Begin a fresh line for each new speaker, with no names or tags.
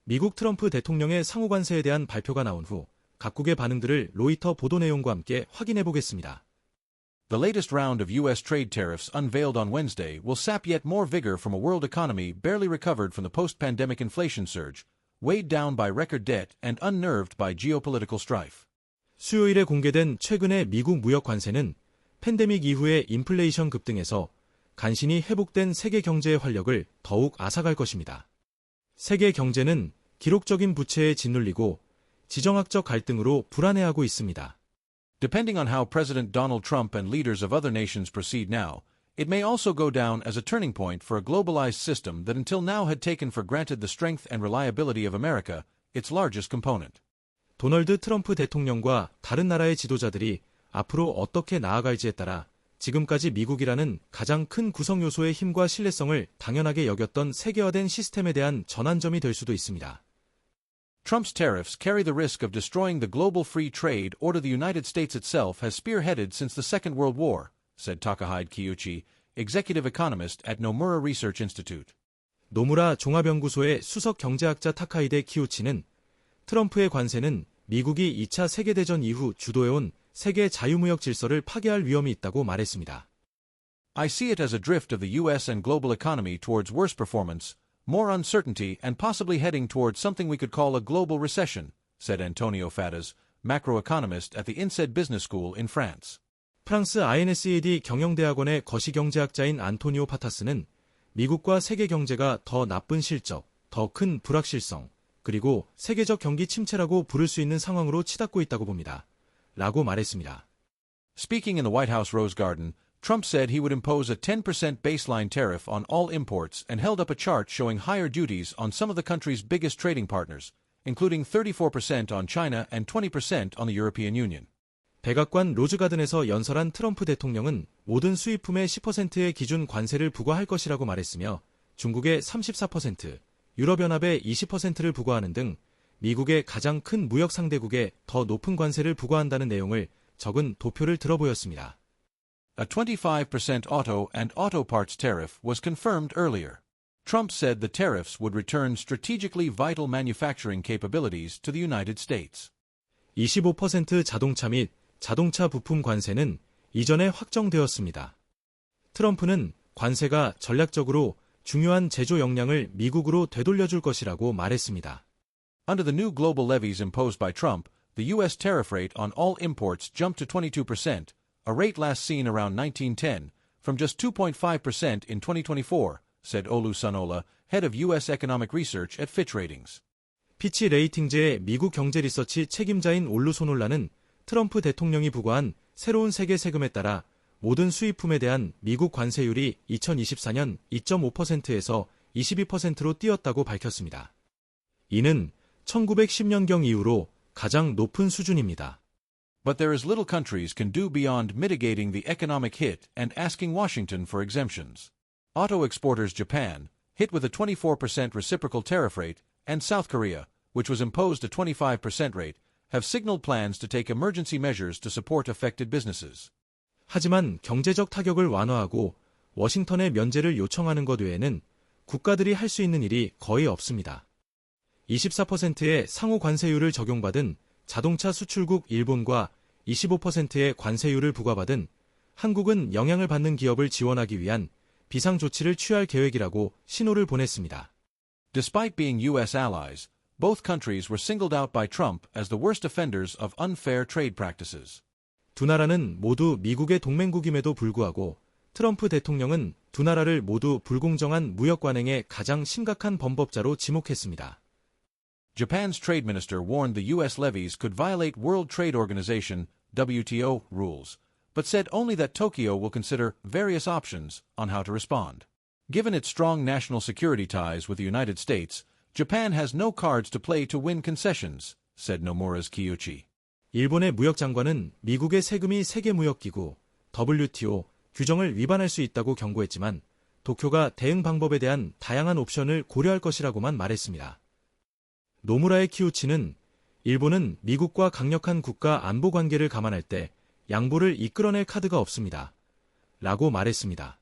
미국 트럼프 대통령의 상호관세에 대한 발표가 나온 후 각국의 반응들을 로이터 보도 내용과 함께 확인해 보겠습니다.
The latest round of U.S. trade tariffs unveiled on Wednesday will sap yet more vigor from a world economy barely recovered from the post-pandemic inflation surge, weighed down by record debt and unnerved by geopolitical strife.
수요일에 공개된 최근의 미국 무역 관세는 팬데믹 이후의 인플레이션 급등에서 간신히 회복된 세계 경제의 활력을 더욱 앗아갈 것입니다. 세계 경제는 기록적인 부채에 짓눌리고 지정학적 갈등으로 불안해하고 있습니다.
Depending on how President Donald Trump and leaders of other nations proceed now, it may also go down as a turning point for a globalized system that until now had taken for granted the strength and reliability of America, its largest component.
도널드 트럼프 대통령과 다른 나라의 지도자들이 앞으로 어떻게 나아갈지에 따라 지금까지 미국이라는 가장 큰 구성 요소의 힘과 신뢰성을 당연하게 여겼던 세계화된 시스템에 대한 전환점이 될 수도 있습니다.
Trump's tariffs carry the risk of destroying the global free trade order the United States itself has spearheaded since the Second World War, said Takahide Kiyuchi, executive economist at Nomura Research Institute.
노무라 종합연구소의 수석 경제학자 타카히데 키우치는 트럼프의 관세는 미국이 2차 세계대전 이후 주도해온 세계 자유무역 질서를 파괴할 위험이 있다고 말했습니다.
I see it as a drift of the U.S. and global economy towards worse performance, more uncertainty and possibly heading towards something we could call a global recession, said Antonio Fadas, macroeconomist at the INSEAD Business School in France.
프랑스 INSEAD 경영대학원의 거시경제학자인 안토니오 파타스는 미국과 세계 경제가 더 나쁜 실적, 더 큰 불확실성, 그리고 세계적 경기 침체라고 부를 수 있는 상황으로 치닫고 있다고 봅니다. 라고 말했습니다.
Speaking in the White House Rose Garden, Trump said he would impose a 10% baseline tariff on all imports and held up a chart showing higher duties on some of the country's biggest trading partners, including 34% on China and 20% on the European Union.
백악관 로즈가든에서 연설한 트럼프 대통령은 모든 수입품의 10%의 기준 관세를 부과할 것이라고 말했으며 중국에 34%, 유럽연합에 20%를 부과하는 등 미국의 가장 큰 무역 상대국에 더 높은 관세를 부과한다는 내용을 적은 도표를 들어보였습니다.
A 25% auto and auto parts tariff was confirmed earlier. Trump said the tariffs would return strategically vital manufacturing capabilities to the United States.
25% 자동차 및 자동차 부품 관세는 이전에 확정되었습니다. 트럼프는 관세가 전략적으로 중요한 제조 역량을 미국으로 되돌려줄 것이라고 말했습니다.
Under the new global levies imposed by Trump, the U.S. tariff rate on all imports jumped to 22%, a rate last seen around 1910, from just 2.5% in 2024, said Olu Sanola, head of U.S. economic research at Fitch Ratings.
피치 레이팅즈의 미국 경제 리서치 책임자인 올루 소놀라는 트럼프 대통령이 부과한 새로운 세계 세금에 따라 모든 수입품에 대한 미국 관세율이 2024년 2.5%에서 22%로 뛰었다고 밝혔습니다. 이는 1910년경 이후로 가장 높은 수준입니다.
But there is little countries can do beyond mitigating the economic hit and asking Washington for exemptions. Auto exporters Japan, hit with a 24% reciprocal tariff rate, and South Korea, which was imposed a 25% rate, have signaled plans to take emergency measures to support affected businesses.
하지만 경제적 타격을 완화하고 워싱턴의 면제를 요청하는 것 외에는 국가들이 할 수 있는 일이 거의 없습니다. 24%의 상호 관세율을 적용받은 자동차 수출국 일본과 25%의 관세율을 부과받은 한국은 영향을 받는 기업을 지원하기 위한 비상조치를 취할 계획이라고 신호를 보냈습니다.
Despite being U.S. allies, both countries were singled out by Trump as the worst offenders of unfair trade practices.
두 나라는 모두 미국의 동맹국임에도 불구하고 트럼프 대통령은 두 나라를 모두 불공정한 무역 관행의 가장 심각한 범법자로 지목했습니다.
Japan's trade minister warned the U.S. levies could violate World Trade Organization (WTO) rules, but said only that Tokyo will consider various options on how to respond. Given its strong national security ties with the United States, Japan has no cards to play to win concessions, said Nomura's Kiyuchi.
일본의 무역장관은 미국의 세금이 세계무역기구 WTO 규정을 위반할 수 있다고 경고했지만 도쿄가 대응 방법에 대한 다양한 옵션을 고려할 것이라고만 말했습니다. 노무라의 키우치는 일본은 미국과 강력한 국가 안보 관계를 감안할 때 양보를 이끌어낼 카드가 없습니다. 라고 말했습니다.